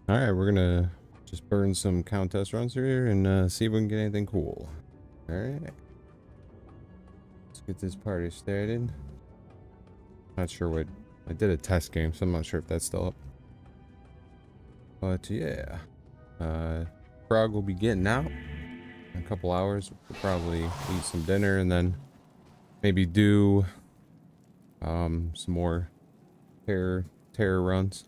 Alright, we're gonna just burn some Countess runs here and see if we can get anything cool. Alright. Let's get this party started. Not sure what... I did a test game, so I'm not sure if that's still up. But yeah. Frog will be getting out in a couple hours. We'll probably eat some dinner and then maybe do some more terror runs.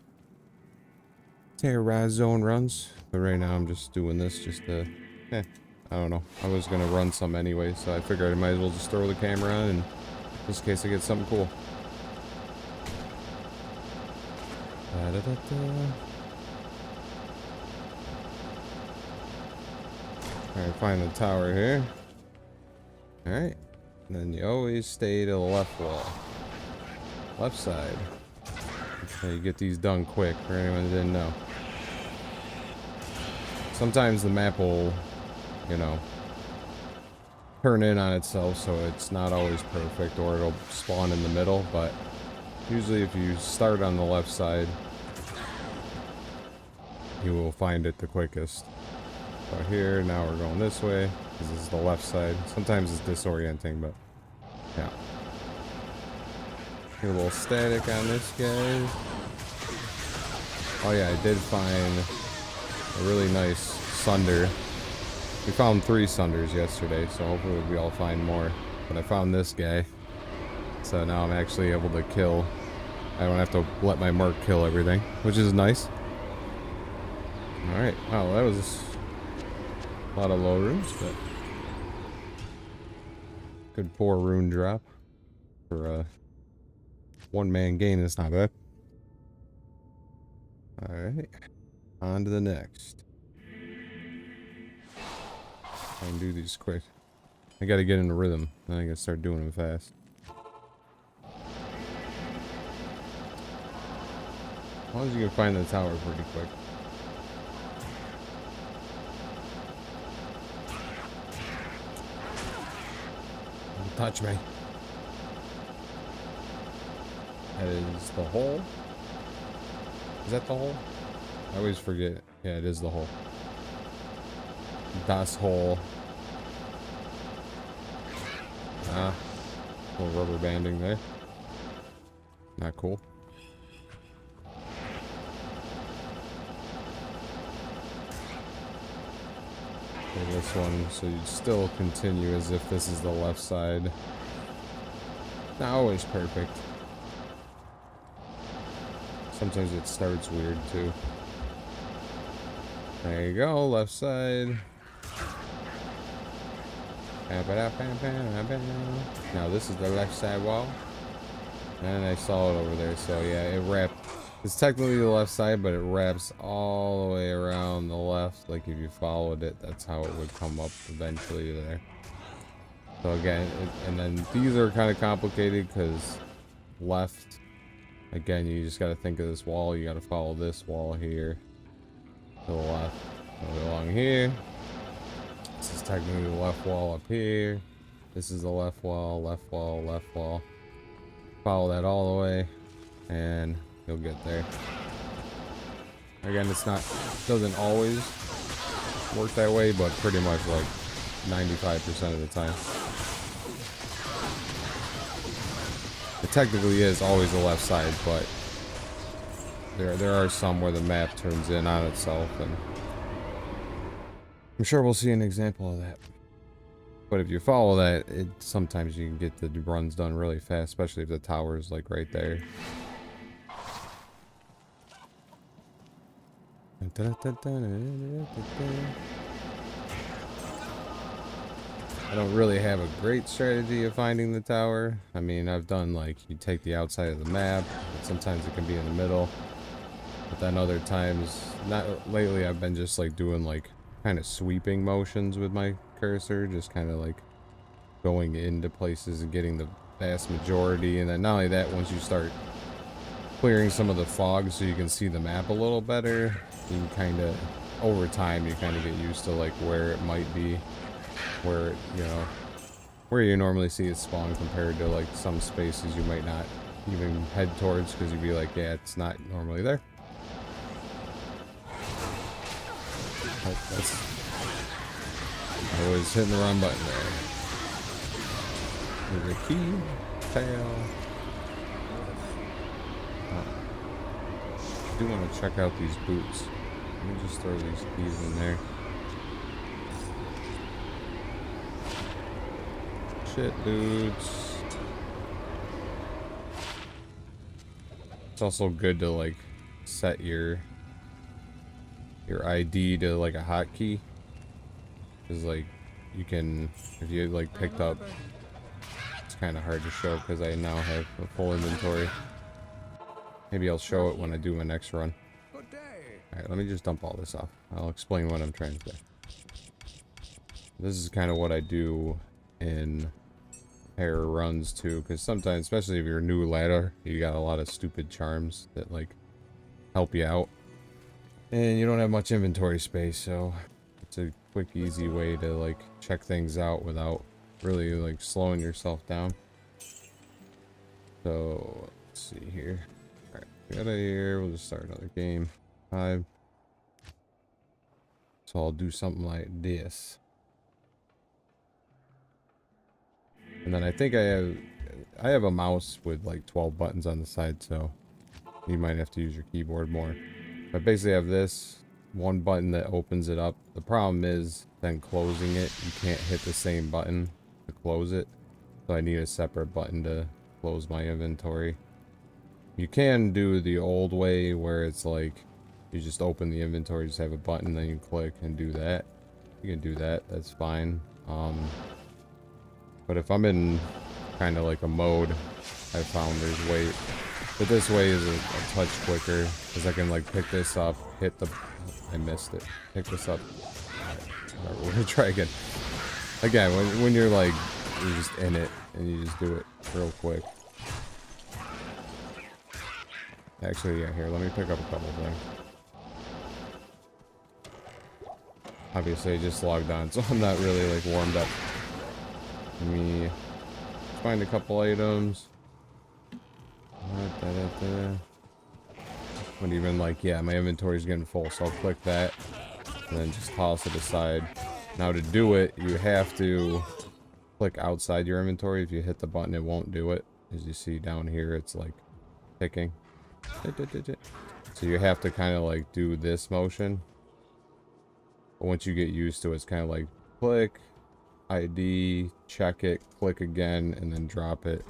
Terrorize zone runs, but right now I'm just doing this just to, I don't know. I was gonna run some anyway, so I figured I might as well just throw the camera on and just in case I get something cool. Alright, find the tower here. Alright, then you always stay to the left wall. Left side. So you get these done quick, for anyone that didn't know. Sometimes the map will, you know, turn in on itself, so it's not always perfect, or it'll spawn in the middle, but usually if you start on the left side, you will find it the quickest. So here, now we're going this way, because this is the left side. Sometimes it's disorienting, but yeah. Get a little static on this guy. Oh yeah, I did find a really nice sunder. We found 3 sunders yesterday, so hopefully we'll find more. But I found this guy, so now I'm actually able to kill. I don't have to let my merc kill everything, which is nice. Alright, wow, that was a lot of low runes, but good 4 rune drop for a one-man game. Is not bad. Alright, on to the next. I can do these quick. I gotta get in the rhythm, then I gotta start doing them fast. As long as you can find the tower pretty quick. Don't touch me. That is the hole. Is that the hole? I always forget. Yeah, it is the hole. Das hole. Ah. Little rubber banding there. Not cool. Okay, this one, so you'd still continue as if this is the left side. Not always perfect. Sometimes it starts weird too. There you go, left side. Now this is the left side wall. And I saw it over there, so yeah, it wrapped. It's technically the left side, but it wraps all the way around the left. Like if you followed it, that's how it would come up eventually there. So again, and then these are kind of complicated because left. Again, you just got to think of this wall. You got to follow this wall here to the left. Go along here. This is technically the left wall up here. This is the left wall, left wall, left wall. Follow that all the way, and you'll get there. Again, it's not, doesn't always work that way, but pretty much like 95% of the time. It technically is always the left side, but there are some where the map turns in on itself, and I'm sure we'll see an example of that. But if you follow that, sometimes you can get the runs done really fast, especially if the tower is like right there. I don't really have a great strategy of finding the tower. I mean, I've done like, you take the outside of the map, but sometimes it can be in the middle. But then other times, not lately, I've been just like doing like kind of sweeping motions with my cursor, just kind of like going into places and getting the vast majority. And then not only that, once you start clearing some of the fog so you can see the map a little better, you can kind of, over time, you kind of get used to like where it might be. Where, you know, where you normally see it spawn compared to like some spaces you might not even head towards because you'd be like, yeah, it's not normally there. That's, I was hitting the wrong button there. There's a key, tail. I do want to check out these boots. Let me just throw these keys in there. Shit, dudes. It's also good to like set your ID to like a hotkey, because like you can, if you like picked up, it's kind of hard to show because I now have a full inventory. Maybe I'll show it when I do my next run. Alright, let me just dump all this off. I'll explain what I'm trying to say. This is kind of what I do in pair runs too, because sometimes, especially if you're a new ladder, you got a lot of stupid charms that like help you out, and you don't have much inventory space, so it's a quick, easy way to like check things out without really like slowing yourself down. So let's see here. All right, get out of here. We'll just start another game. 5. So I'll do something like this. And then I think I have a mouse with like 12 buttons on the side, so you might have to use your keyboard more. But basically I have this one button that opens it up. The problem is then closing it, you can't hit the same button to close it. So I need a separate button to close my inventory. You can do the old way where it's like you just open the inventory, just have a button, then you click and do that. You can do that, that's fine. But if I'm in kind of like a mode, I found there's way, but this way is a touch quicker, because I can like pick this up, hit the, I missed it, pick this up. Alright, we're gonna try again. Again, when you're like, you're just in it, and you just do it real quick. Actually, yeah, here, let me pick up a couple things. Obviously, I just logged on, so I'm not really like warmed up. Let me find a couple items. But even like, yeah, my inventory's getting full, so I'll click that and then just toss it aside. Now to do it, you have to click outside your inventory. If you hit the button, it won't do it. As you see down here, it's like ticking. So you have to kind of like do this motion. But once you get used to it, it's kind of like click, ID, check it, click again, and then drop it.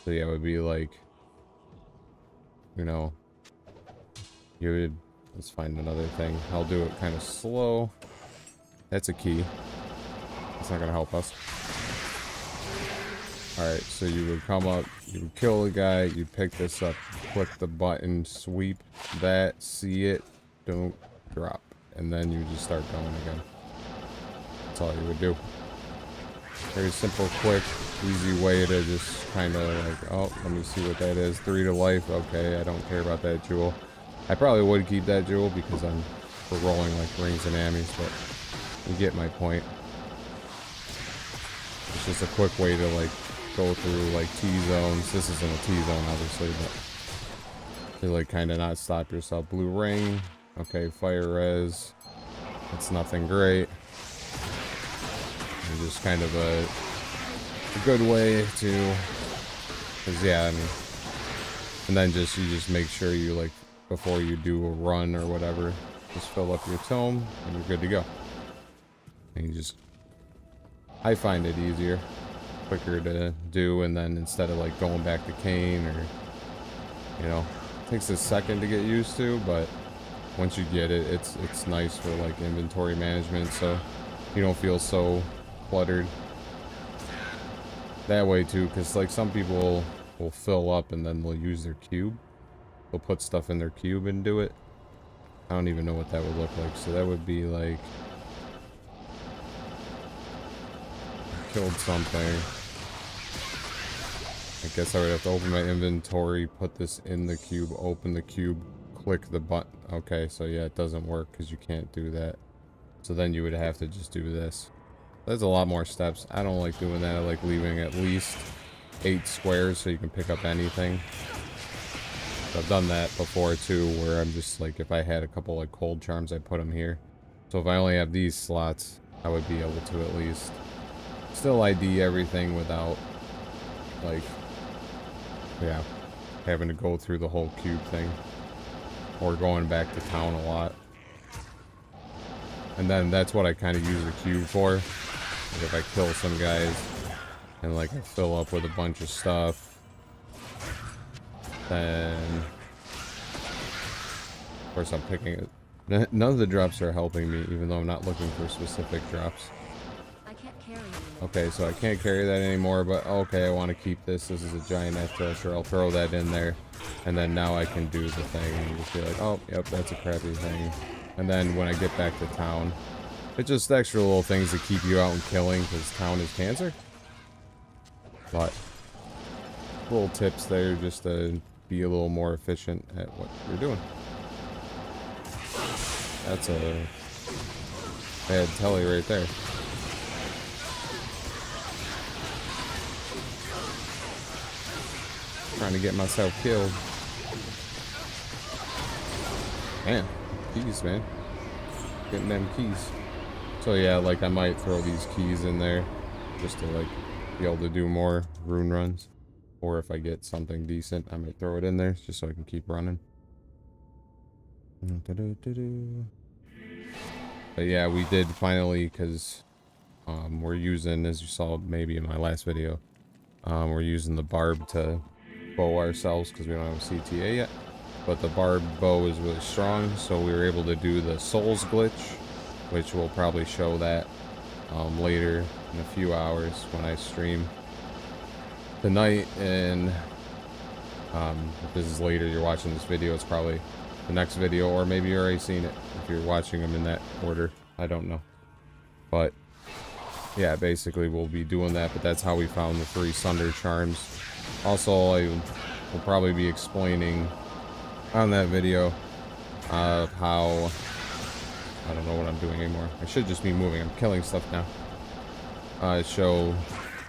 So yeah, it would be like, you know, you would, let's find another thing. I'll do it kind of slow. That's a key. It's not gonna help us. Alright, so you would come up, you would kill the guy, you pick this up, click the button, sweep that, see it, don't drop. And then you just start going again. That's all you would do. Very simple, quick, easy way to just kind of like, oh, let me see what that is. 3 to life. Okay, I don't care about that jewel. I probably would keep that jewel because I'm for rolling like rings and ammies, but you get my point. It's just a quick way to like go through like T-zones. This isn't a T-zone obviously, but to like kind of not stop yourself. Blue ring. Okay, fire res. It's nothing great. And just kind of a good way to, cause yeah, I mean, and then you just make sure you like, before you do a run or whatever, just fill up your tome and you're good to go. And you just, I find it easier, quicker to do, and then instead of like going back to Kane or, you know, it takes a second to get used to, but once you get it, it's nice for like inventory management, so you don't feel so cluttered that way too, because like some people will fill up and then they'll use their cube. They'll put stuff in their cube and do it. I don't even know what that would look like, so that would be like killed something. I guess I would have to open my inventory, put this in the cube, open the cube, click the button. Okay, so yeah, it doesn't work because you can't do that. So then you would have to just do this. There's a lot more steps. I don't like doing that. I like leaving at least 8 squares so you can pick up anything. I've done that before too, where I'm just like, if I had a couple like cold charms, I put them here. So if I only have these slots, I would be able to at least still ID everything without, like, yeah, having to go through the whole cube thing. Or going back to town a lot. And then that's what I kind of use the cube for. Like if I kill some guys and like I fill up with a bunch of stuff, then of course I'm picking it. None of the drops are helping me, even though I'm not looking for specific drops. I can't carry it. Okay, so I can't carry that anymore, but okay, I want to keep this. This is a giant thresher. I'll throw that in there. And then now I can do the thing and just be like, oh, yep, that's a crappy thing. And then when I get back to town, it's just extra little things to keep you out and killing, because town is cancer. But little tips there just to be a little more efficient at what you're doing. That's a bad telly right there. Trying to get myself killed. Man, keys, man. Getting them keys. So yeah, like I might throw these keys in there just to like be able to do more rune runs. Or if I get something decent, I might throw it in there just so I can keep running. But yeah, we did finally, because we're using, as you saw maybe in my last video, we're using the barb to bow ourselves because we don't have a CTA yet. But the barb bow is really strong, so we were able to do the souls glitch, which we'll probably show that later in a few hours when I stream tonight. And if this is later, you're watching this video, it's probably the next video, or maybe you've already seen it if you're watching them in that order. I don't know. But yeah, basically we'll be doing that, but that's how we found the 3 Sunder charms. Also, I will probably be explaining on that video how, I don't know what I'm doing anymore. I should just be moving. I'm killing stuff now. Show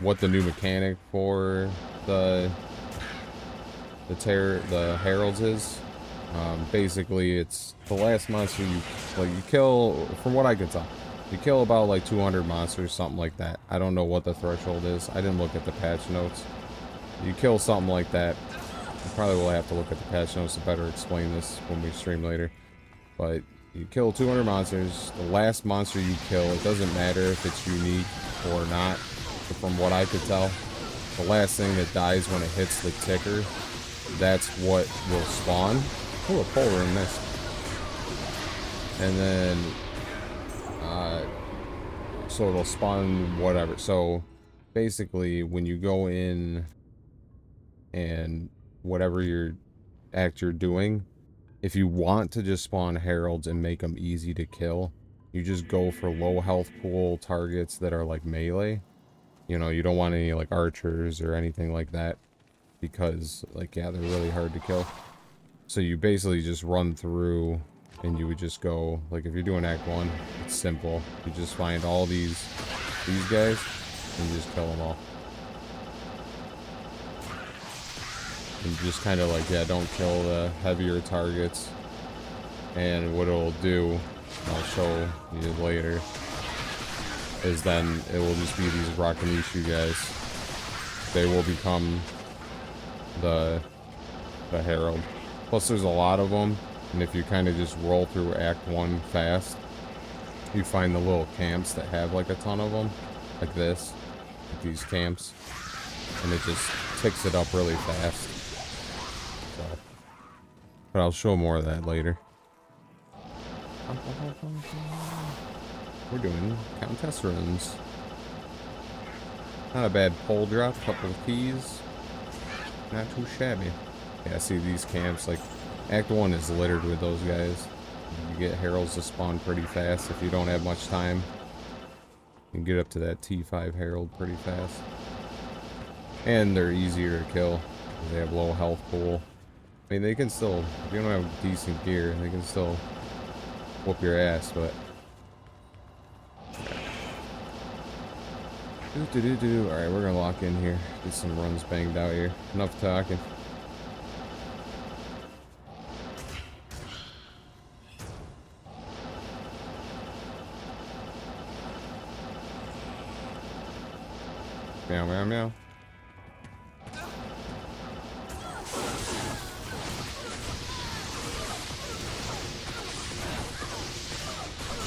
what the new mechanic for the heralds is. Basically, it's the last monster you kill. From what I can tell, you kill about like 200 monsters, something like that. I don't know what the threshold is. I didn't look at the patch notes. You kill something like that. I probably will have to look at the patch notes to better explain this when we stream later. But you kill 200 monsters. The last monster you kill, it doesn't matter if it's unique or not. But from what I could tell, the last thing that dies when it hits the ticker, that's what will spawn. Oh, a polar in this. And then, so it'll spawn whatever. So basically, when you go in and whatever you're doing, if you want to just spawn heralds and make them easy to kill, you just go for low health pool targets that are like melee. You know, you don't want any like archers or anything like that, because like, yeah, they're really hard to kill. So you basically just run through and you would just go, like if you're doing Act 1, it's simple. You just find all these guys and you just kill them all. And just kind of like, yeah, don't kill the heavier targets. And what it'll do, I'll show you later, is then it will just be these Rakanishu guys. They will become the herald. Plus there's a lot of them, and if you kind of just roll through Act 1 fast, you find the little camps that have like a ton of them, like this, like these camps, and it just ticks it up really fast. So, but I'll show more of that later. We're doing Countess runs. Not a bad pole drop, couple of keys. Not too shabby. Yeah, see these camps, like Act 1 is littered with those guys. You get heralds to spawn pretty fast if you don't have much time. You can get up to that T5 herald pretty fast. And they're easier to kill. They have low health pool. I mean, they can still, if you don't have decent gear, they can still whoop your ass, but... Alright, we're gonna lock in here. Get some runs banged out here. Enough talking. Meow, meow, meow.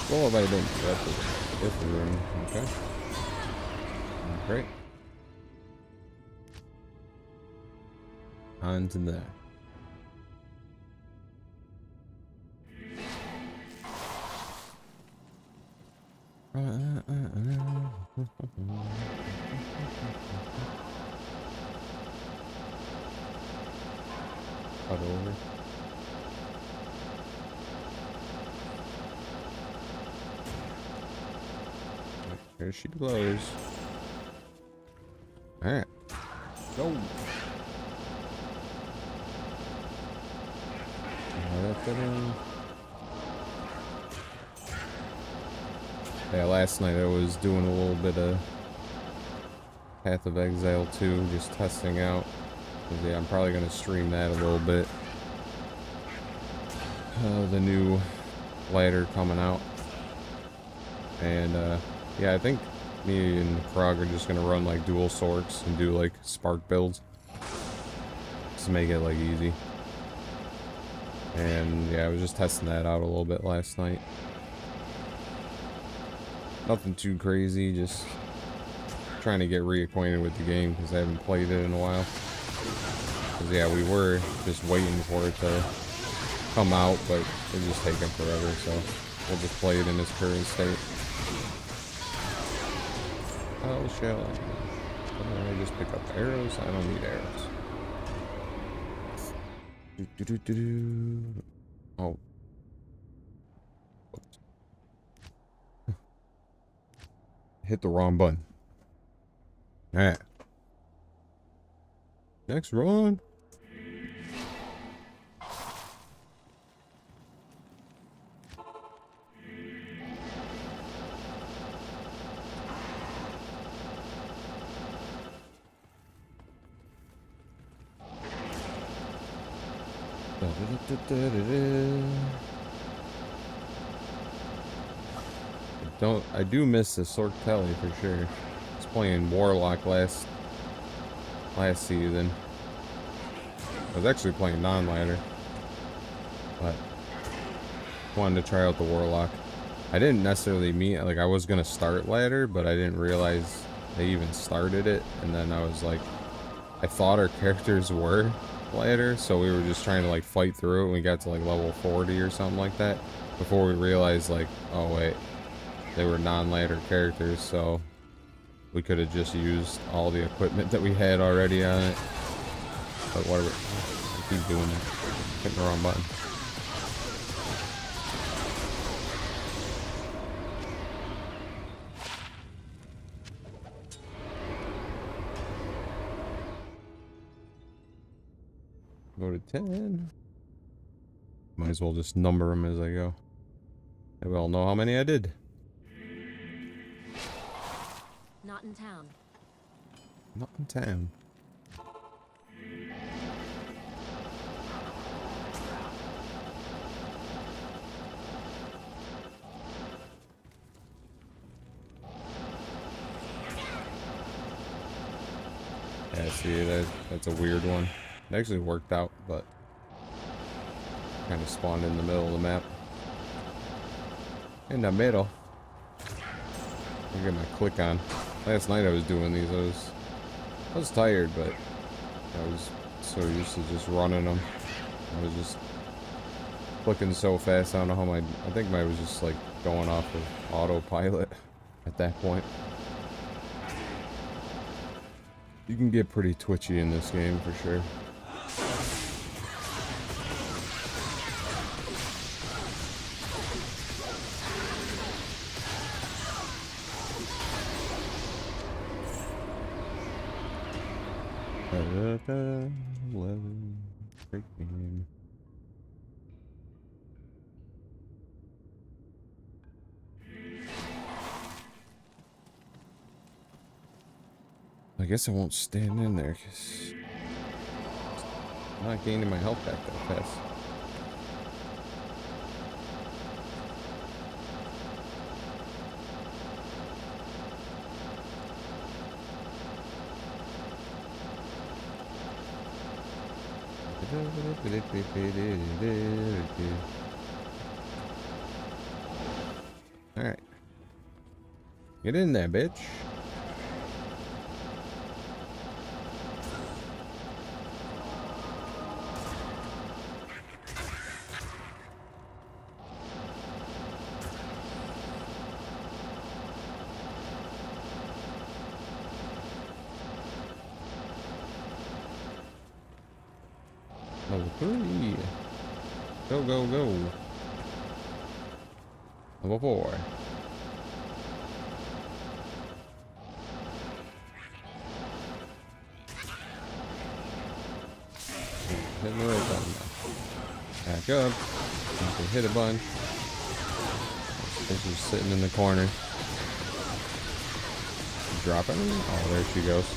Well, if I don't get this room, okay. Great. On to that. Cut over. Here she blows. Alright. Go. Yeah, last night I was doing a little bit of Path of Exile 2, just testing out. Yeah, I'm probably going to stream that a little bit. The new ladder coming out. And, yeah, I think me and Krog are just going to run, like, dual sorts and do, like, spark builds. Just to make it, like, easy. And, yeah, I was just testing that out a little bit last night. Nothing too crazy, just trying to get reacquainted with the game because I haven't played it in a while. Because, yeah, we were just waiting for it to come out, but it's just taking forever, so we'll just play it in its current state. How shall I? Can I just pick up arrows? I don't need arrows. Oh. Hit the wrong button. Alright. Next run. I do miss the Sork Telly for sure. I was playing Warlock last season. I was actually playing non-ladder, but wanted to try out the Warlock. I didn't necessarily like I was gonna start ladder, but I didn't realize they even started it, and then I was like, I thought our characters were ladder, so we were just trying to like fight through it, and we got to like level 40 or something like that before we realized like, oh wait, they were non-ladder characters, so we could have just used all the equipment that we had already on it. But whatever, I keep doing it. Hitting the wrong button. Go to 10. Might as well just number them as I go. And we all know how many I did. Not in town. Not in town. Yeah, see, that's a weird one. It actually worked out, but kind of spawned in the middle of the map. In the middle. I get my click on. Last night I was doing these. I was tired, but I was so used to just running them. I was just clicking so fast. I don't know how I think mine was just like going off of autopilot at that point. You can get pretty twitchy in this game for sure. Great game. I guess I won't stand in there because I'm not gaining my health back that fast. Alright. Get in there, bitch. Level 3. Go, go, go. Level 4. Hitting the right button now. Back up. You can hit a bunch. She's sitting in the corner. Dropping? Oh, there she goes.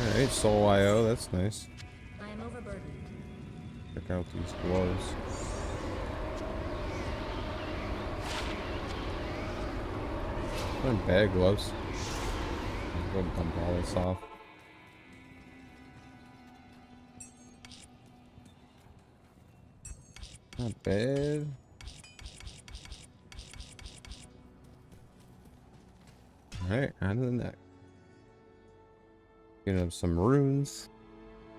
Alright, Soul IO, that's nice. I am overburdened. Check out these gloves. They're bad gloves. Go dump all this off. Not bad. Alright, on to the next. Getting up some runes.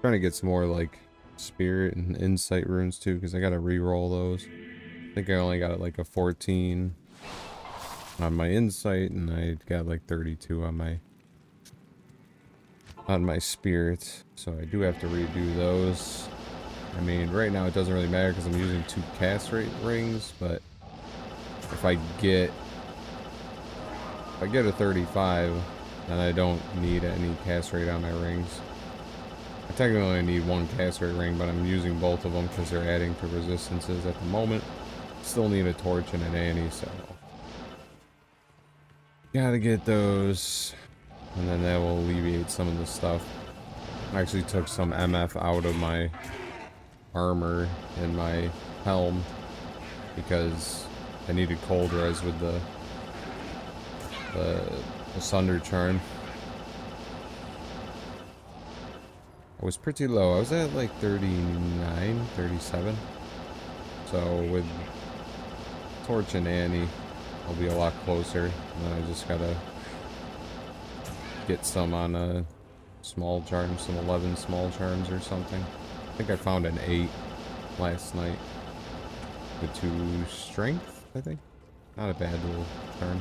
Trying to get some more like spirit and insight runes too, because I gotta re-roll those. I think I only got like a 14 on my insight, and I got like 32 on my spirit. So I do have to redo those. I mean, right now it doesn't really matter because I'm using 2 cast rate rings, but if I get a 35, then I don't need any cast rate on my rings. I technically only need 1 cast rate ring, but I'm using both of them because they're adding to resistances at the moment. Still need a torch and an Annie, so gotta get those, and then that will alleviate some of the stuff. I actually took some MF out of my armor and my helm because I needed cold res with the Sunder charm. I was pretty low. I was at like 39, 37. So with Torch and Annie, I'll be a lot closer. And then I just gotta get some on a small charm, some 11 small charms or something. I think I found an 8 last night with 2 strength, I think. Not a bad little charm.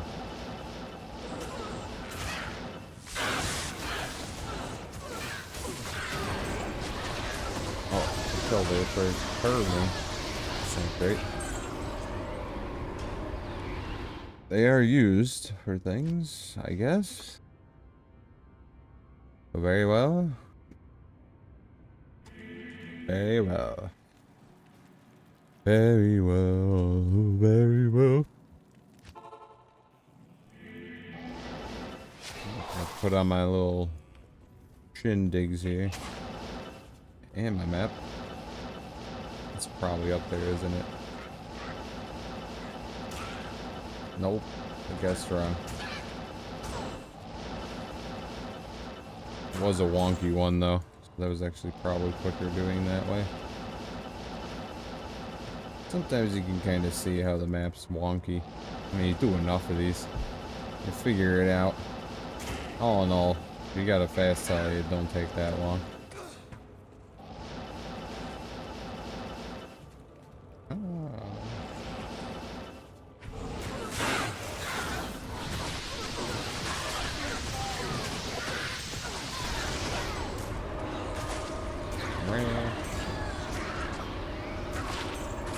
Killed it for curving. That's not great. They are used for things, I guess. Very well. Very well. Very well. Very well. I'll put on my little shindigs here. And my map. It's probably up there, isn't it? Nope. I guess wrong. It was a wonky one, though. So that was actually probably quicker doing that way. Sometimes you can kind of see how the map's wonky. I mean, you do enough of these, you figure it out. All in all, if you got a fast tally, it don't take that long.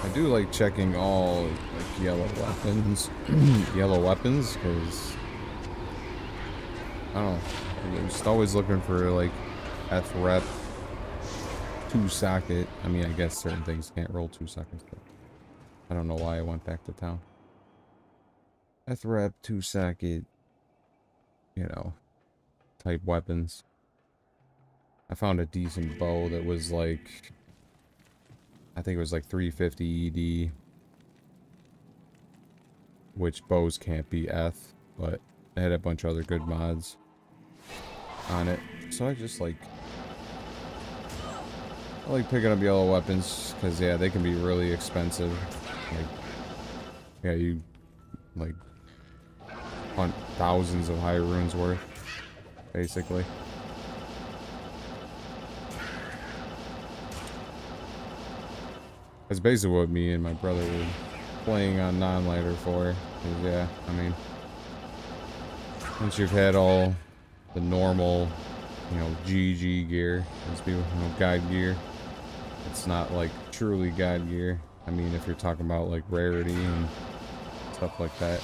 I do like checking all like yellow weapons, because I don't know. I'm just always looking for like F rep 2 socket. I mean, I guess certain things can't roll 2 seconds, but I don't know why I went back to town. F rep 2 socket, you know, type weapons. I found a decent bow that was like, I think it was like 350 ED, which bows can't be F, but it had a bunch of other good mods on it. So I just like I like picking up yellow weapons because, yeah, they can be really expensive. Like, yeah, you like hunt thousands of high runes worth, basically. That's basically what me and my brother were playing on non-lighter for. 'Cause, yeah, I mean, once you've had all the normal, you know, GG gear, as people, you know, god gear, it's not like truly god gear. I mean, if you're talking about like rarity and stuff like that.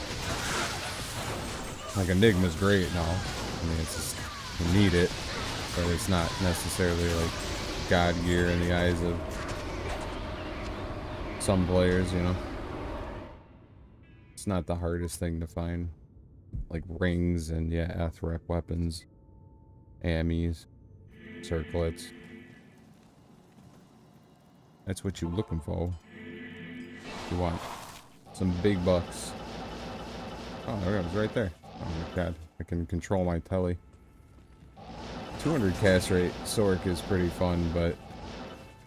Like Enigma's great and all. I mean, it's just, you need it, but it's not necessarily like god gear in the eyes of some players, you know. It's not the hardest thing to find. Like rings and, yeah, Athrep weapons, Ammies, circlets. That's what you're looking for. You want some big bucks. Oh, there it was right there. Oh my god, I can control my telly. 200 cast rate Sork is pretty fun, but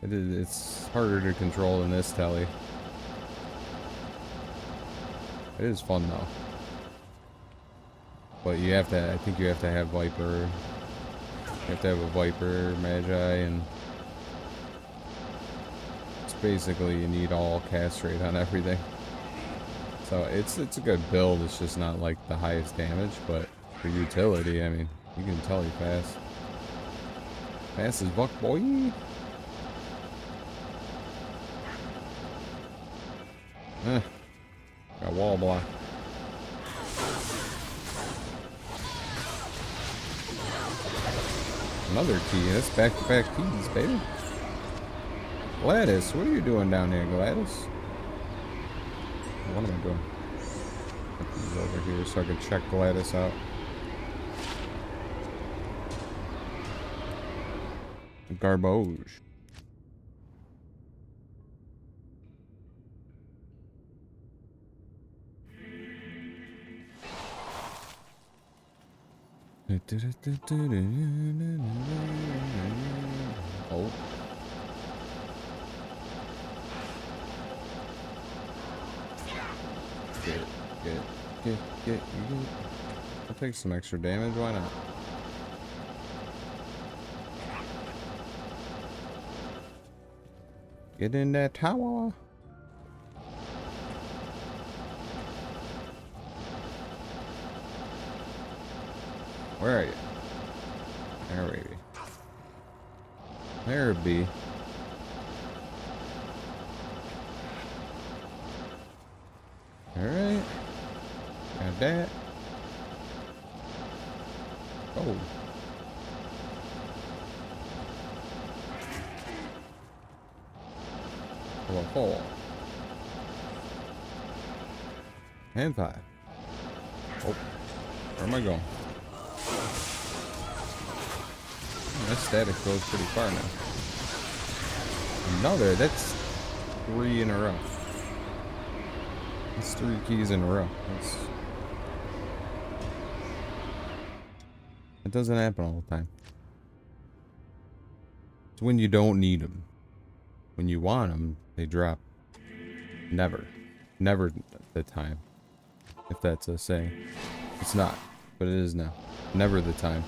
it's harder to control than this telly. It is fun though. But you have to, I think you have to have Viper. You have to have a Viper, Magi, and it's basically you need all cast rate on everything. So it's a good build, it's just not like the highest damage, but for utility, I mean, you can telly fast. Fast as buck, boy! Got wall block. Another key. That's back-to-back keys, baby. Gladys, what are you doing down there, Gladys? What am I doing? Put these over here so I can check Gladys out. Garbage. Oh. Get. I'll take some extra damage, why not? Get in that tower. Where are you? There we be. There it be. Alright. Got that. Oh. Level 4. And 5. Oh. Where am I going? That static goes pretty far now. Another, that's 3 in a row. That's 3 keys in a row. It doesn't happen all the time. It's when you don't need them. When you want them, they drop. Never. Never the time. If that's a saying. It's not, but it is now. Never the time.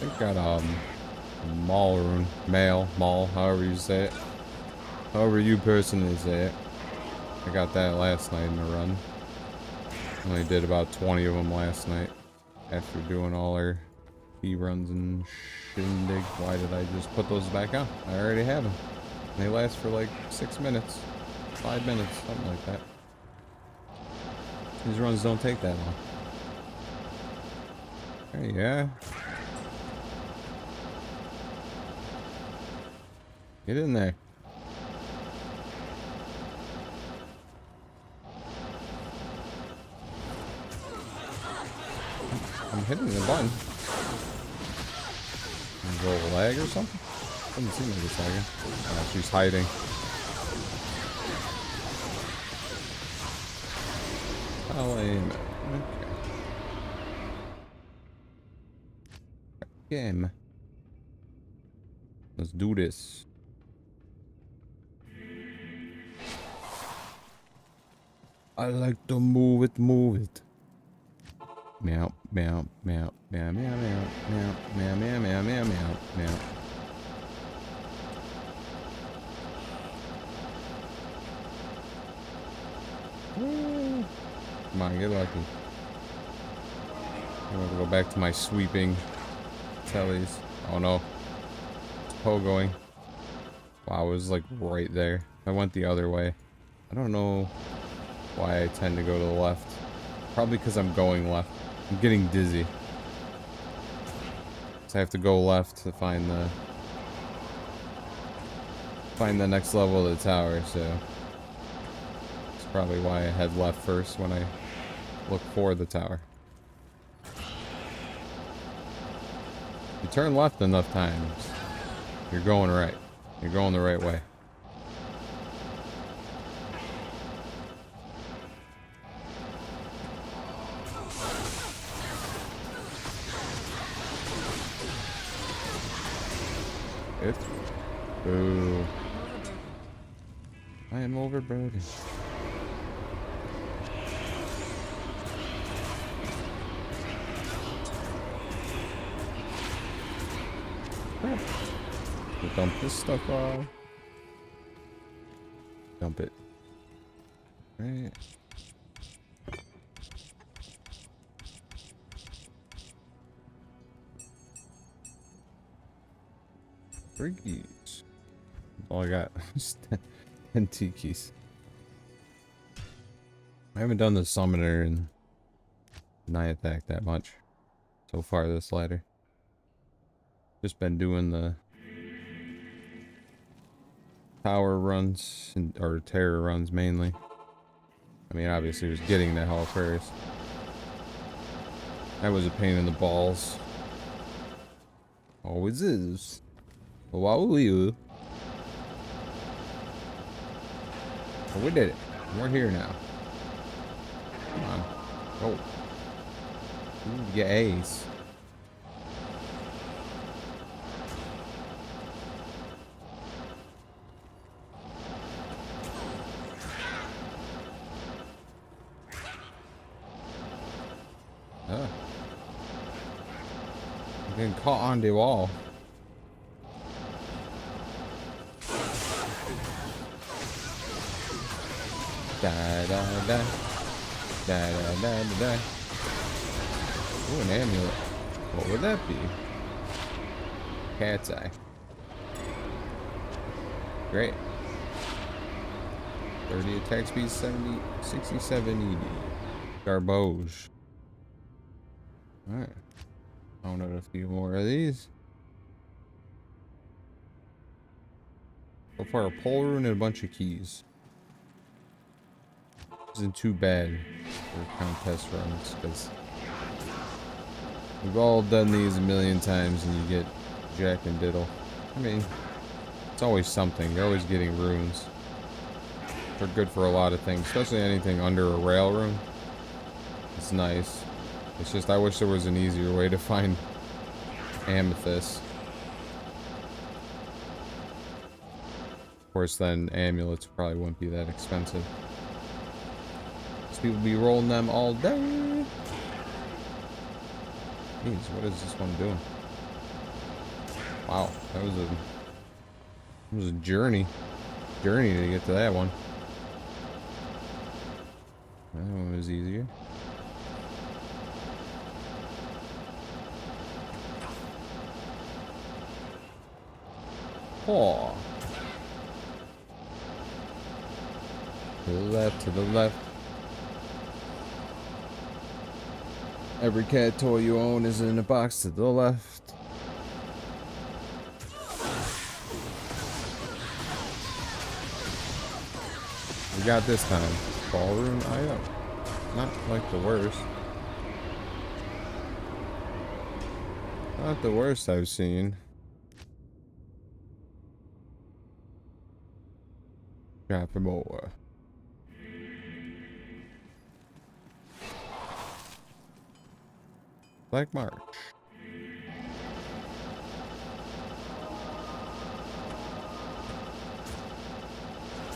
I got mall rune, mall, however you say it, however you personally say it. I got that last night in the run. Only did about 20 of them last night after doing all our key runs and shindig. Why did I just put those back on? I already have them. They last for like 6 minutes, 5 minutes, something like that. These runs don't take that long. Hey, yeah. Get in there. I'm hitting the button. Is there a lag or something? Doesn't seem like it's lagging. Oh, she's hiding. I'll aim it. Okay. Game. Let's do this. I like to move it, move it. Meow, meow, meow, meow, meow, meow, meow, meow, meow, meow, meow, meow, meow. Woo. Come on, get lucky. I'm gonna go back to my sweeping tellies. Oh no. It's pogoing. Wow, it was like right there. I went the other way. I don't know why I tend to go to the left. Probably because I'm going left. I'm getting dizzy. So I have to go left to find the next level of the tower, so that's probably why I head left first when I look for the tower. You turn left enough times, you're going right. You're going the right way. Ooh. I am overburdened. We'll dump this stuff off. Dump it. Right. Briggies. All I got. 10 tikis. I haven't done the summoner and night attack that much so far this ladder. Just been doing the tower runs or terror runs mainly. I mean, obviously, it was getting the hell first. That was a pain in the balls. Always is. But why will you? Well, we did it. We're here now. Come on. Oh. Ooh, get A's. Oh. I'm getting caught on the wall. Da da da. Da da da da da. Ooh, an amulet. What would that be? Cat's eye. Great. 30 attack speed, 70, 67 ED. Garbage. Alright. I want a few more of these. So far, a pole rune and a bunch of keys. Isn't too bad for Countess runs, because we've all done these a million times and you get jack and diddle. I mean, it's always something. You're always getting runes. They're good for a lot of things, especially anything under a rail rune. It's nice. It's just I wish there was an easier way to find amethyst. Of course, then amulets probably wouldn't be that expensive. People be rolling them all day. Jeez, what is this one doing? Wow, that was a journey to get to that one. That one was easier. Oh. To the left, to the left. Every cat toy you own is in a box to the left. We got this time. Ballroom item. Not like the worst. Not the worst I've seen. Drop more. Black March.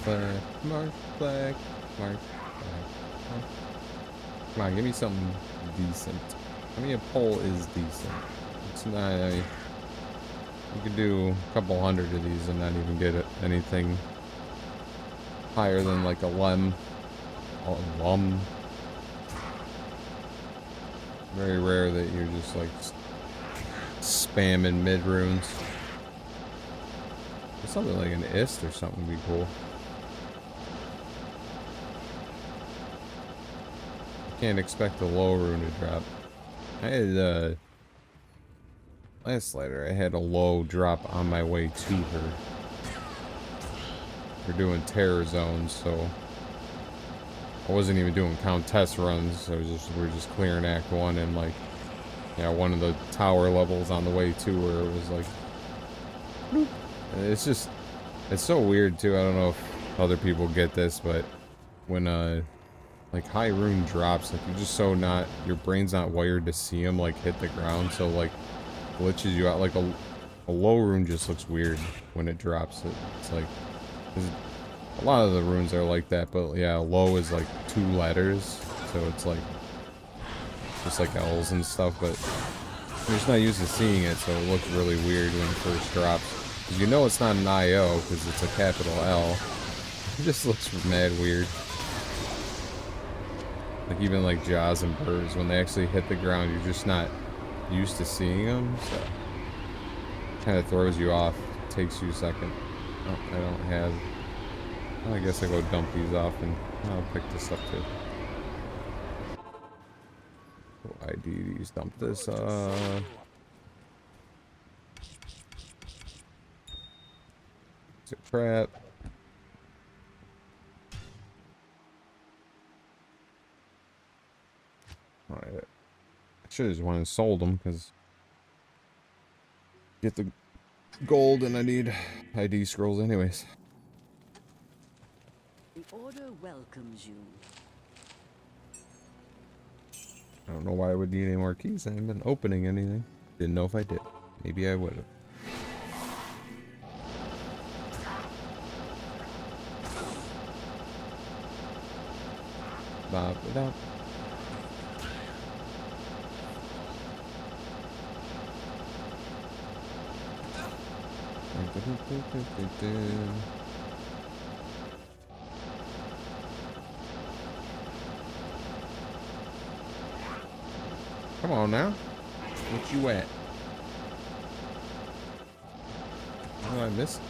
Black March, Black March, Black March. Come on, give me something decent. I mean, a pole is decent. It's not, I mean, you could do a couple hundred of these and not even get anything higher than like a lem. A lum. Very rare that you're just like spamming mid runes. Something like an ist or something would be cool. Can't expect a low rune to drop. I had last slider I had a low drop on my way to her. We're doing terror zones, so I wasn't even doing Countess runs. We were just clearing Act 1 and like, yeah, one of the tower levels on the way to her. It was like, bloop. It's just, it's so weird too. I don't know if other people get this, but when like high rune drops, like you're just so not, your brain's not wired to see them like hit the ground, so like glitches you out. Like a low rune just looks weird when it drops. It's like, a lot of the runes are like that, but yeah, low is like 2 letters, so it's like just like L's and stuff, but you're just not used to seeing it, so it looks really weird when it first drops. Because you know it's not an IO, because it's a capital L. It just looks mad weird. Like even like jaws and birds, when they actually hit the ground, you're just not used to seeing them, so it kind of throws you off. It takes you a second. Oh, I don't have... Well, I guess I go dump these off and I'll pick this up too. Oh, ID these, dump this up. Is it crap? Alright. I should have just went and sold them because get the gold and I need ID scrolls anyways. The order welcomes you. I don't know why I would need any more keys. I haven't been opening anything. Didn't know if I did. Maybe I would have. Bop it up. Come on now. What you at? How did I miss it?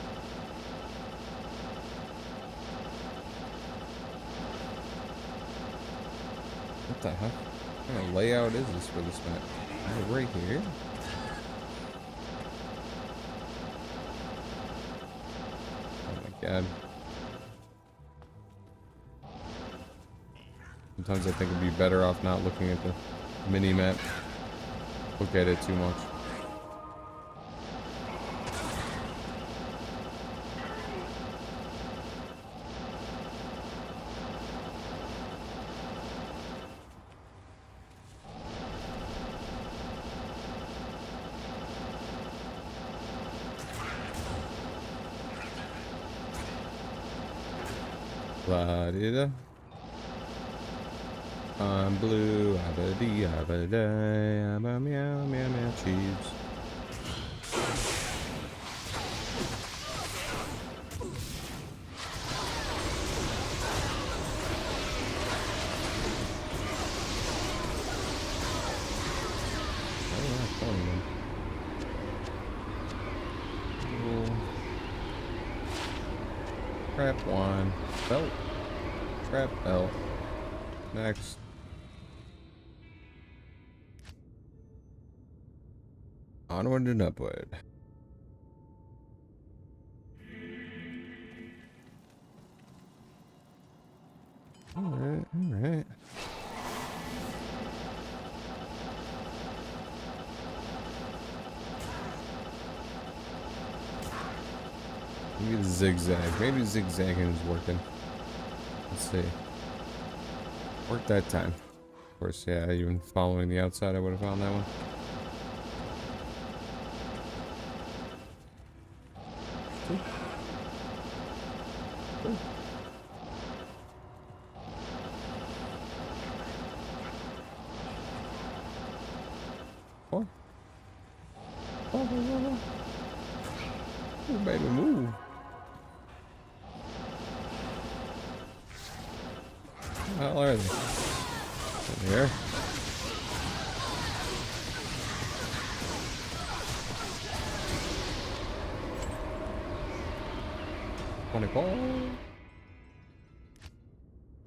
What the heck? What kind of layout is this for this map? Oh, right here. Oh my god. Sometimes I think it'd be better off not looking at the mini map. Look at it too much. La-di-da. I'm blue, abba-dee, abba-day, abba-meow, meow, meow, cheese. Trap one. Belt. Trap belt. Next. Onward and upward. Alright, alright. Maybe the zigzag. Maybe zigzagging is working. Let's see. Work that time. Of course, yeah, even following the outside, I would have found that one. Oh. Oh, baby, move. How are they? In here. $24.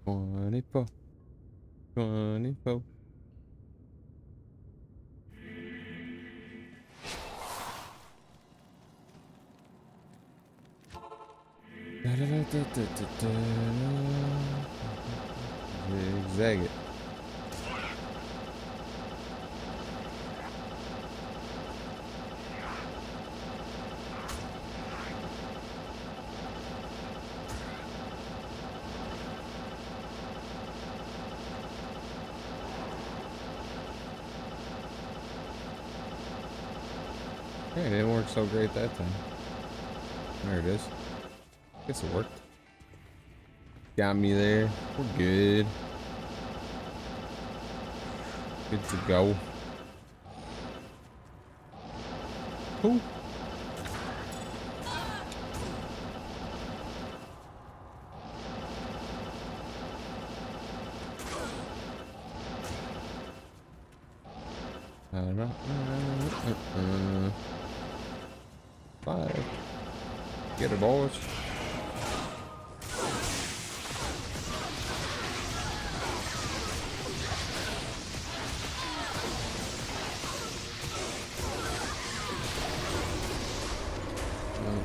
$24. $24. Da, da, da, da, da, da, da. Zigzag it. Hey, it didn't work so great that time. There it is. Guess it worked. Got me there. We're good. Good to go. Cool. Five. Get it, boys.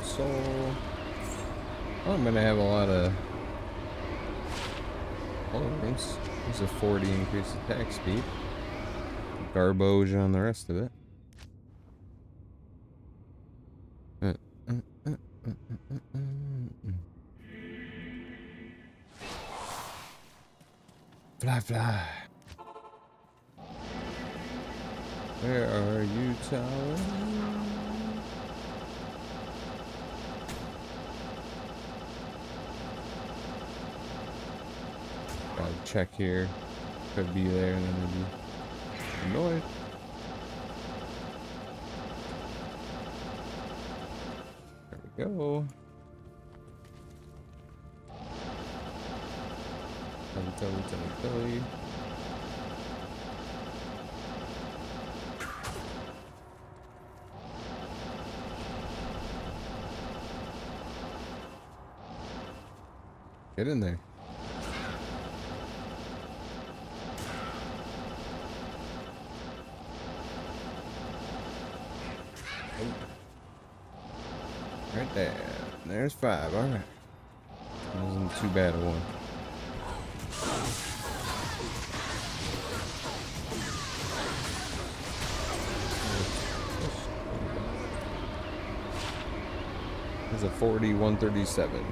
So I'm gonna have a lot of tolerance. There's a 40 increased attack speed. Garbage on the rest of it. Fly, fly. Where are you, tower? Gotta check here. Could be there and then maybe annoyed. There we go. Telly. Get in there. Right there. There's 5. Alright. Wasn't too bad a one. There's a 40, 137.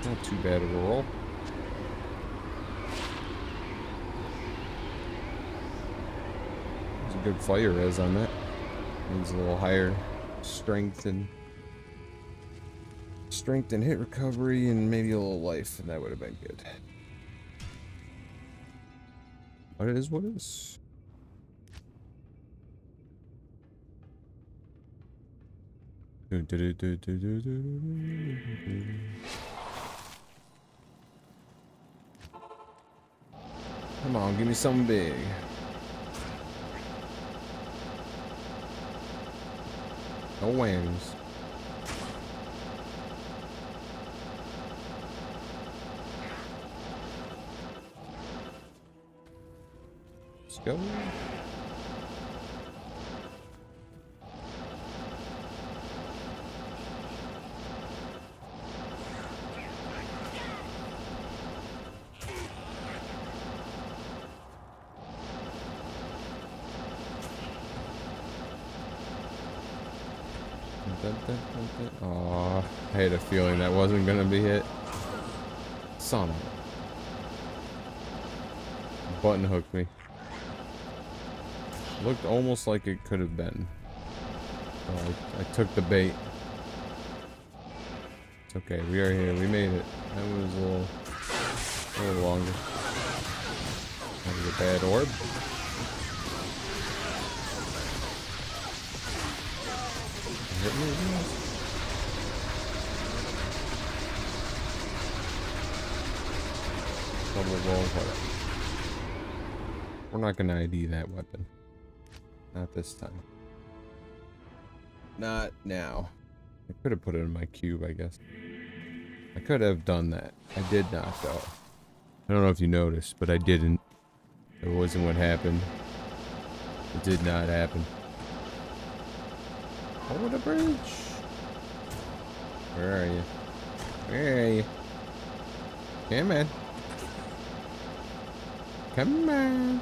Not too bad of a roll. There's a good fire res on that. Needs a little higher strength and hit recovery and maybe a little life, and that would have been good. What it is, what it is. Come on, give me something big. No whammies. Let's go. Oh, I had a feeling that wasn't gonna be hit. Son of a button hooked me. Looked almost like it could have been. So I took the bait. It's okay. We are here. We made it. That was a little longer. That was a bad orb. Hit me again. We're not gonna ID that weapon. Not this time. Not now. I could have put it in my cube, I guess. I could have done that. I did not, though. I don't know if you noticed, but I didn't. It wasn't what happened. It did not happen. Over the bridge. Where are you? Where are you? Come on. Come on.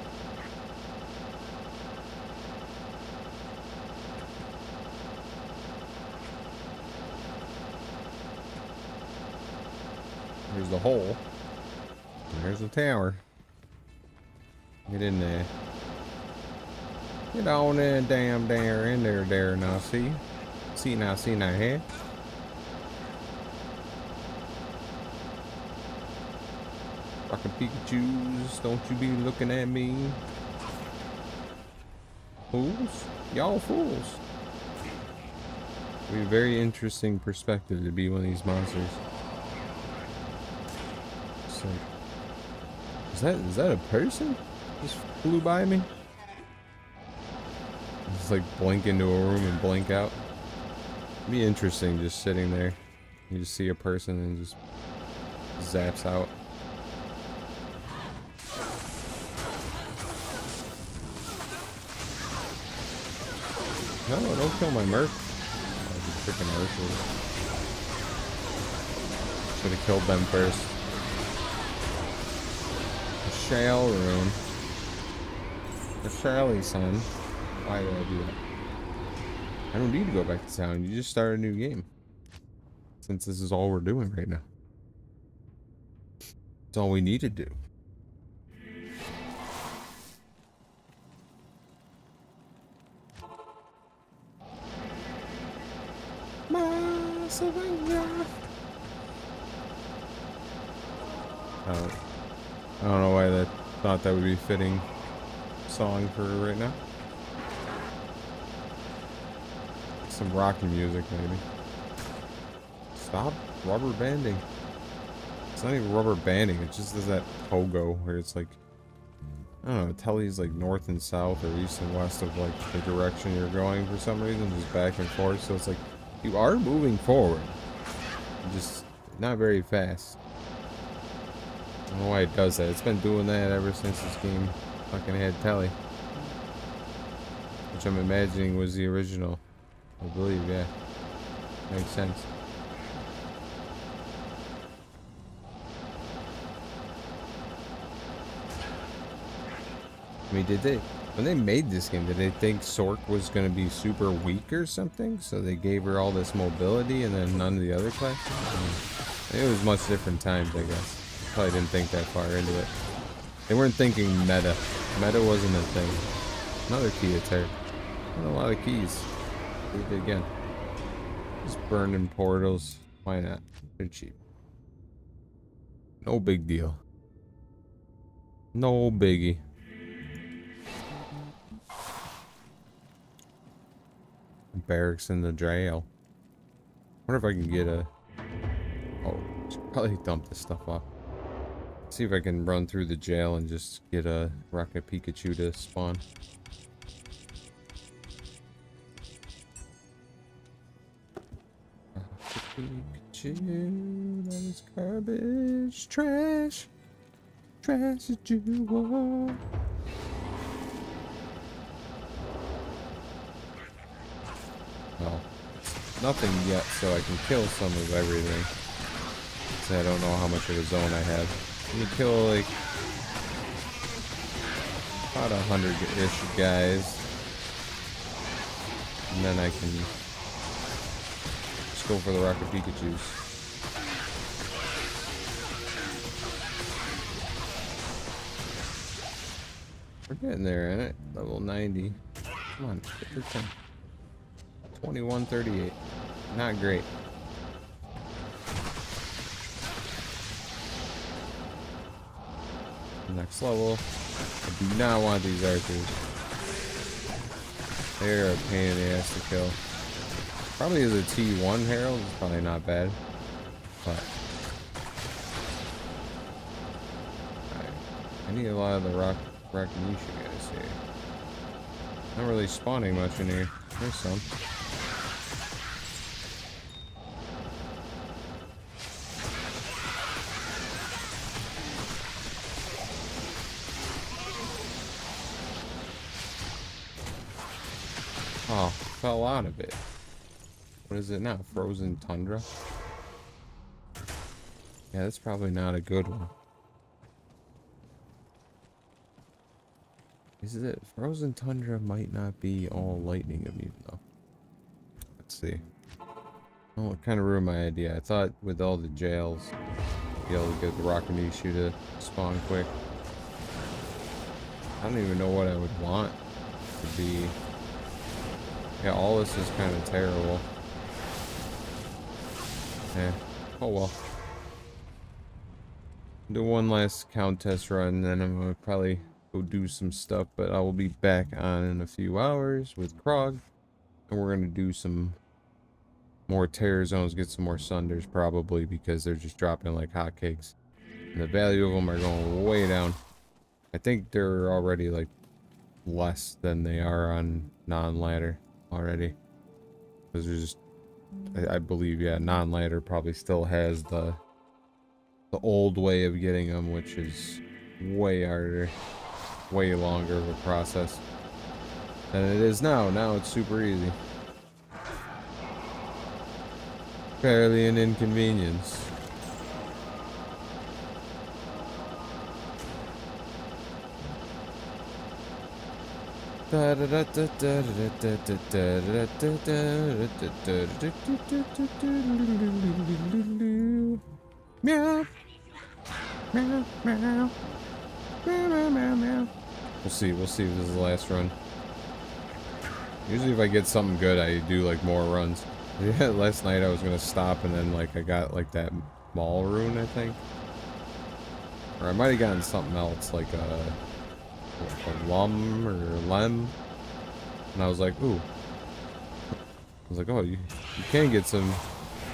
Here's the hole. And there's the tower. Get in there. Get on in, damn there, in there now, see? See now, here. Rockin' Pikachus, don't you be looking at me. Fools? Y'all fools. It'll be a very interesting perspective to be one of these monsters. It's like, is that a person? Just flew by me? Just like blink into a room and blink out. It'd be interesting just sitting there. You just see a person and just zaps out. No, don't kill my merc. Oh, the freaking merc. Should have killed them first. The shell rune. The Charlie son. Why did I do that? I don't need to go back to town. You just start a new game. Since this is all we're doing right now. It's all we need to do. I don't know why that thought that would be a fitting song for right now. Some rocky music, maybe. Stop rubber banding. It's not even rubber banding. It just does that pogo where it's like, I don't know. Telly's like north and south or east and west of like the direction you're going for some reason, just back and forth. So it's like you are moving forward, just not very fast. I don't know why it does that. It's been doing that ever since this game fucking had Telly, which I'm imagining was the original. I believe, yeah. Makes sense. I mean, when they made this game, did they think Sork was going to be super weak or something? So they gave her all this mobility and then none of the other classes? I mean, it was much different times, I guess. Probably didn't think that far into it. They weren't thinking meta. Meta wasn't a thing. Another key to tear. Not a lot of keys. Do it again. Just burning portals. Why not? They're cheap. No big deal. No biggie. Barracks in the jail. Wonder if I can get a... Oh, should probably dump this stuff off. See if I can run through the jail and just get a Rocket Pikachu to spawn. Pikachu, that is garbage. Trash. Trash that you are. Well, nothing yet, so I can kill some of everything. So I don't know how much of a zone I have. Let me kill like about 100-ish guys, and then I can just go for the Rocket Pikachus. We're getting there, ain't it? Level 90. Come on, get the thing. 2138. Not great. Next level. I do not want these archers. They're a pain in the ass to kill. Probably is a T1 Herald. It's probably not bad. But I need a lot of the Rakanisha guys here. Not really spawning much in here. There's some. Oh, fell out of it. What is it now? Frozen Tundra? Yeah, that's probably not a good one. Is it? Frozen Tundra might not be all lightning immune though. Let's see. Oh, it kind of ruined my idea. I thought with all the jails, be able to get the Rakanishu to spawn quick. I don't even know what I would want to be. Yeah, all this is kind of terrible. Yeah. Oh well. Do one last Countess run, then I'm gonna probably go do some stuff, but I will be back on in a few hours with Krog, and we're gonna do some more terror zones, get some more sunders probably, because they're just dropping like hotcakes, and the value of them are going way down. I think they're already like less than they are on non-ladder already, because there's just I believe, yeah, non-ladder probably still has the old way of getting them, which is way harder, way longer of a process than it is now. Now it's super easy. Barely an inconvenience. Meow. Meow, meow. Meow, meow, meow, meow. We'll see if this is the last run. Usually if I get something good, I do like more runs. Yeah, last night I was gonna stop and then like I got like that mall rune, I think. Or I might have gotten something else like a lum or lem. And I was like, ooh. I was like, oh, you can get some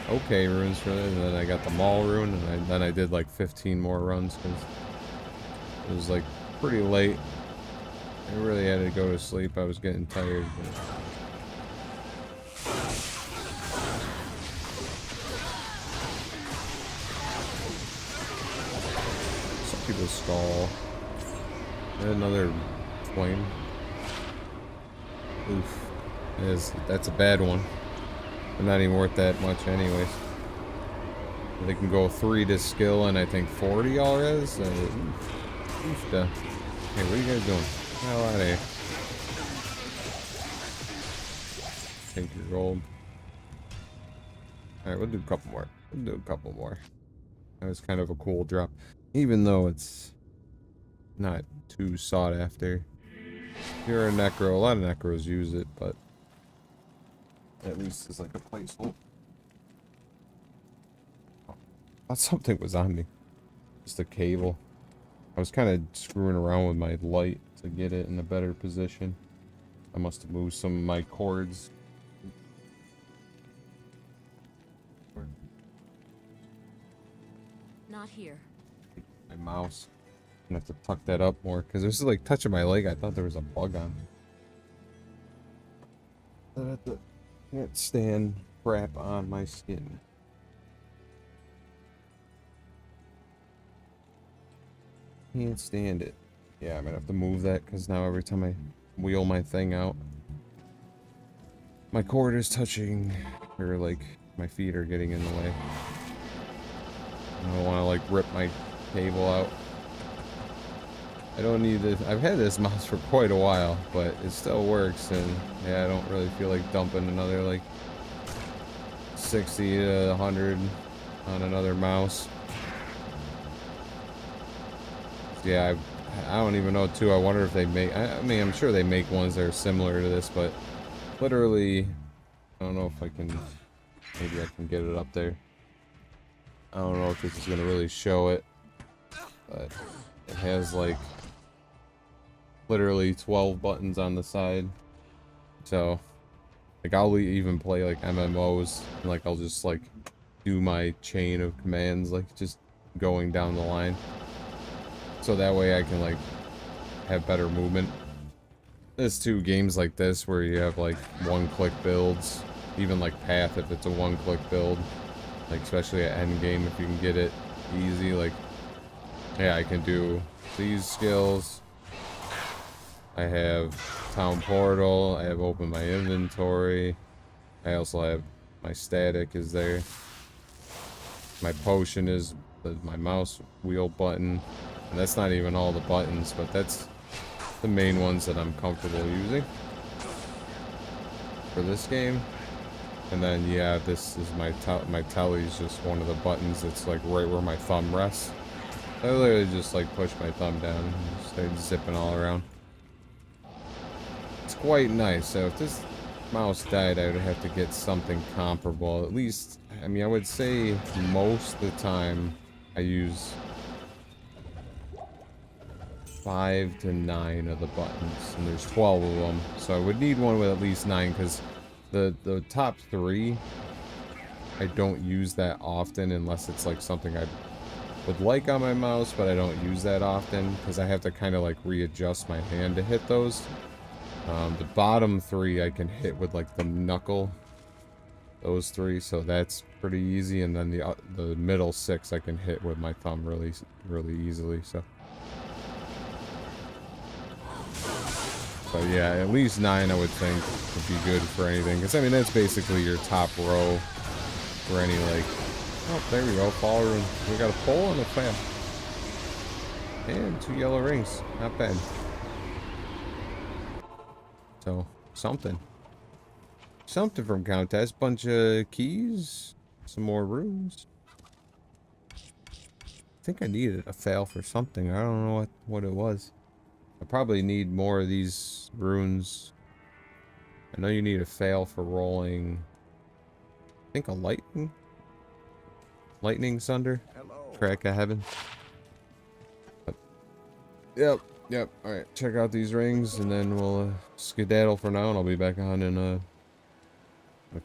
okay runes for it. And then I got the mall rune, and then I did like 15 more runs because it was like pretty late. I really had to go to sleep. I was getting tired. But... some people's skull. And another flame. Oof. That's a bad one. They're not even worth that much anyways. They can go 3 to skill and I think 40 all res. Hey, what are you guys doing? Get the hell out of here. Take your gold. Alright, we'll do a couple more. That was kind of a cool drop. Even though it's not too sought after. If you're a necro, a lot of necros use it, but at least it's like a placeholder. Oh, I thought something was on me. Just a cable. I was kind of screwing around with my light to get it in a better position. I must have moved some of my cords. Not here. My mouse. I'm gonna have to tuck that up more because this is like touching my leg. I thought there was a bug on it. Can't stand crap on my skin. Can't stand it. Yeah, I'm gonna have to move that because now every time I wheel my thing out, my cord is touching, or like my feet are getting in the way. I don't want to like rip my cable out. I don't need this. I've had this mouse for quite a while, but it still works, and yeah, I don't really feel like dumping another like 60 to 100 on another mouse. Yeah, I don't even know too. I wonder if they make, I mean, I'm sure they make ones that are similar to this, but literally, I don't know if I can, maybe I can get it up there. I don't know if this is gonna really show it, but it has like literally 12 buttons on the side. So like I'll even play like MMOs, and like I'll just like do my chain of commands, like just going down the line, so that way I can like have better movement. There's two games like this where you have like one-click builds, even like Path if it's a one-click build, like especially at endgame if you can get it easy. Like, yeah, I can do these skills. I have Town Portal, I have open my inventory, I also have my static is there. My potion is my mouse wheel button, and that's not even all the buttons, but that's the main ones that I'm comfortable using for this game. And then yeah, this is my telly is just one of the buttons that's like right where my thumb rests. I literally just like push my thumb down and start zipping all around. It's quite nice. So if this mouse died, I would have to get something comparable. At least, I mean, I would say most of the time I use 5 to 9 of the buttons, and there's 12 of them, so I would need one with at least 9, because the top 3 I don't use that often unless it's like something I would like on my mouse, but I don't use that often because I have to kind of like readjust my hand to hit those. The bottom 3 I can hit with like the knuckle, those 3, so that's pretty easy, and then the middle 6 I can hit with my thumb really easily. So yeah, at least 9 I would think would be good for anything, because I mean that's basically your top row for any like, oh there we go, fall room. We got a pole and a fan and 2 yellow rings, not bad. So something from Countess. Bunch of keys, some more rooms. I think I needed a fail for something. I don't know what it was. I probably need more of these runes. I know you need a fail for rolling, I think, a lightning thunder. Hello. Crack of heaven. But, yep. Alright, check out these rings, and then we'll skedaddle for now, and I'll be back on in a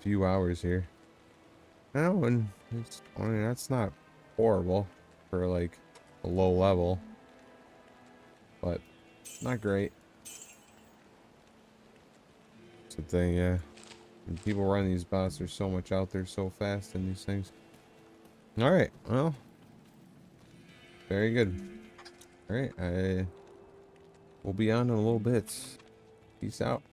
few hours here. Now, and I mean, that's not horrible for like a low level, but not great. It's a thing, yeah. When people run these bots, there's so much out there so fast in these things. Alright, well, very good. Alright, I will be on in a little bit. Peace out.